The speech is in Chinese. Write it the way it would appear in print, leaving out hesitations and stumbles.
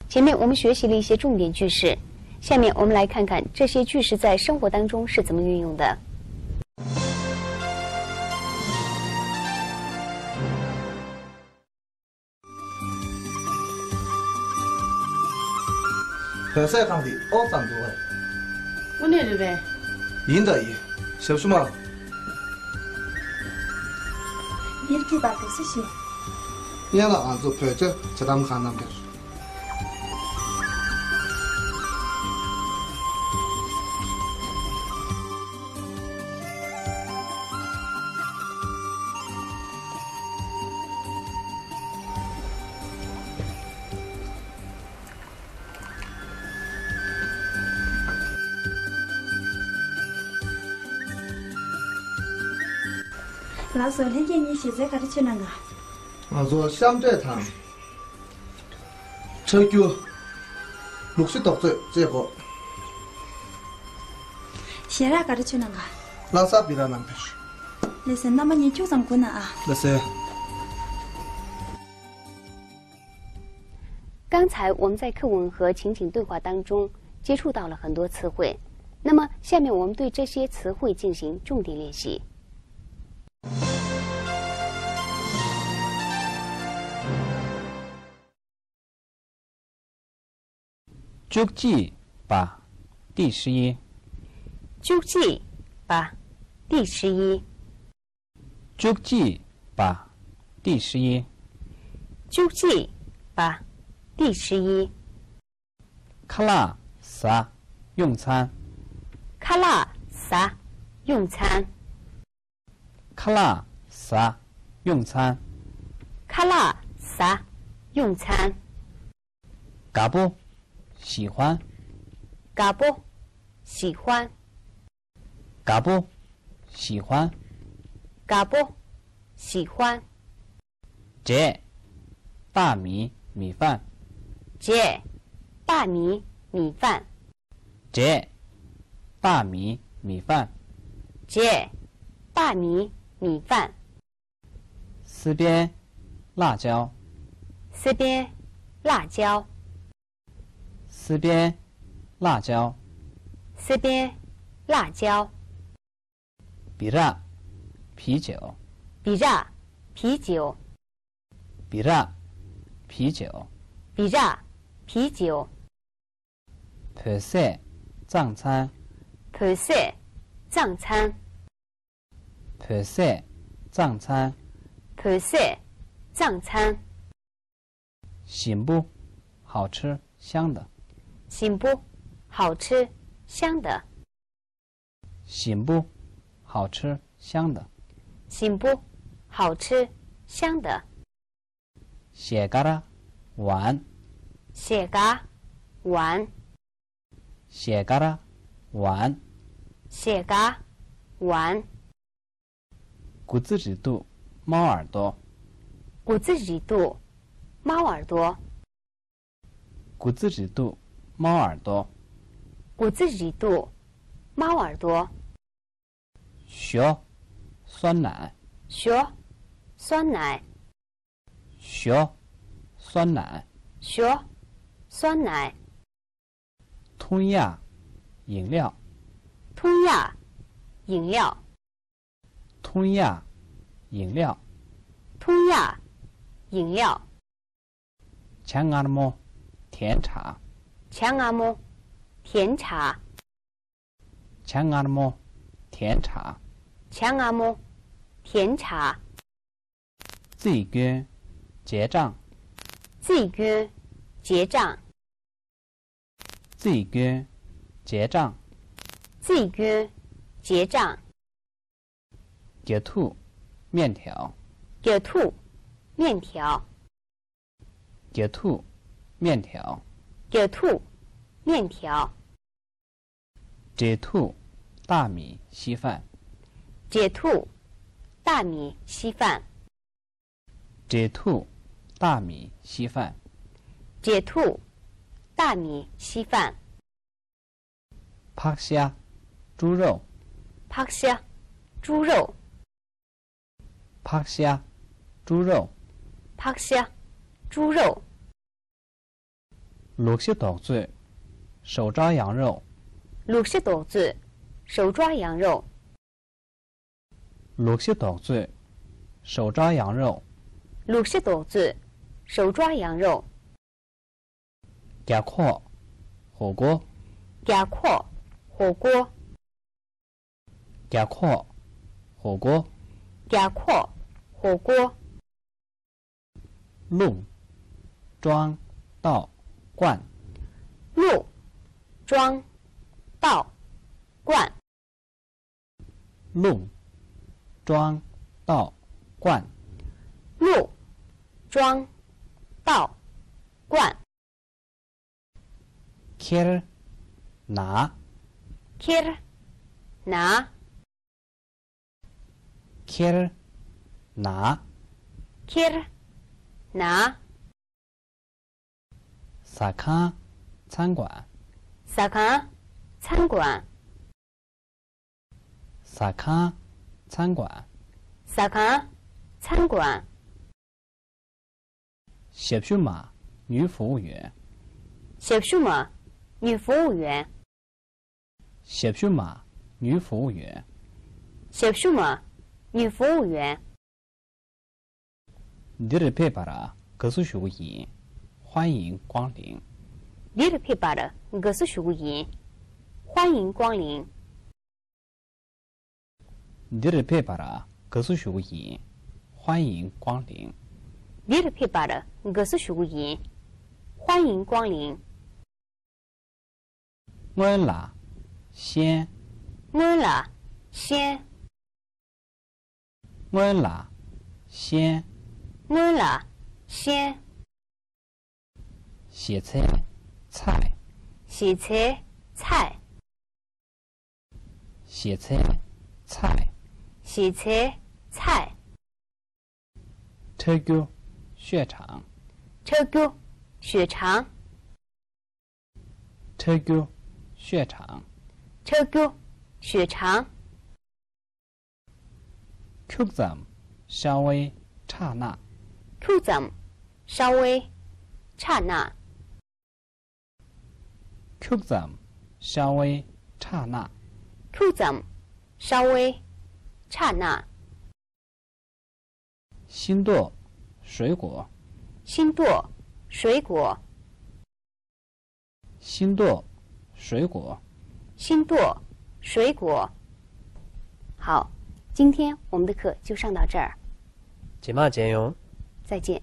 前面我们学习了一些重点句式，下面我们来看看这些句式在生活当中是怎么运用的。白色康的二张多哎，我那里呗，赢的赢，小什么？别给把狗是些，你那俺做拍着，这他们看他们。 老师，听见你现在开始去哪个？我做香寨汤，车脚60多岁这个，现在开始去哪个？拉萨比拉南开始。那是那么你就上过呢啊？那是。刚才我们在课文和情景对话当中接触到了很多词汇，那么下面我们对这些词汇进行重点练习。 足迹吧，第11。足迹吧，第11。足迹吧，第11。足迹吧，第11。卡拉萨用餐。卡拉萨用餐。卡拉萨用餐。卡拉萨用餐。嘎不？ 喜欢，嘎不？喜欢，嘎不？喜欢，嘎不？喜欢。这大米米饭，这大米米饭，这大米米饭，这大米米饭。四边辣椒，四边辣椒。 四边辣椒，四边辣椒。比拉啤酒，比拉啤酒。比拉啤酒，比拉啤酒。盘菜藏餐，盘菜藏餐。盘菜藏餐，盘菜藏餐。行不？好吃香的。 行不？好吃，香的。行不？好吃，香的。行不？好吃，香的。写嘎啦，玩。写嘎，玩。写嘎啦，玩。写嘎，玩。骨子里肚，猫耳朵。骨子里肚，猫耳朵。骨子里肚。 猫耳朵，骨子里肚，猫耳朵。学，酸奶。学，酸奶。学，酸奶。学，酸奶。吞压，饮料。吞压，饮料。吞压，饮料。吞压，饮料。强阿么，甜茶。 强阿么，甜茶。强阿么，甜茶。强阿么，甜茶。自己捐，结账。自己捐，结账。自己捐，结账。自己捐，结账。给吐，面条。给吐，面条。给吐，面条。 给吐，面条。解吐，大米稀饭。解吐，大米稀饭。解吐，大米稀饭。解吐，大米稀饭。扒虾，猪肉。扒虾，猪肉。扒虾，猪肉。扒虾，猪肉。60多岁，手抓羊肉。60多岁，手抓羊肉。60多岁，手抓羊肉。60多岁，手抓羊肉。夹阔，火锅。夹阔，火锅。夹阔，火锅。夹阔，火锅。路，装，倒，灌。路，装，倒，灌。路，装，倒，灌。路，装，倒，灌。ker，拿。ker，拿。ker，拿。ker，拿。萨康，餐馆。萨康，餐馆。萨康，餐馆。萨康，餐馆。小数码，女服务员。小数码，女服务员。小数码，女服务员。小数码，女服务员。Direpebara，格苏学员，欢迎光临。Direpebara，格苏学员，欢迎光临。Direpebara，格苏学员，欢迎光临。Direpebara，格苏学员，欢迎光临。安啦，先。安啦，先。安啦，先。安啦，先。洗菜，菜。洗菜，菜。洗菜，菜。洗菜，菜。车沟，血肠。车沟，血肠。车沟，血肠。车沟，血肠。Kuzam，稍微，刹那。Kuzam，稍微，刹那。Kuzam，稍微，刹那。Kuzam，稍微，刹那。心剁，水果。心剁，水果。心剁，水果。心剁，水果。好，今天我们的课就上到这儿，今晚见哟。再见。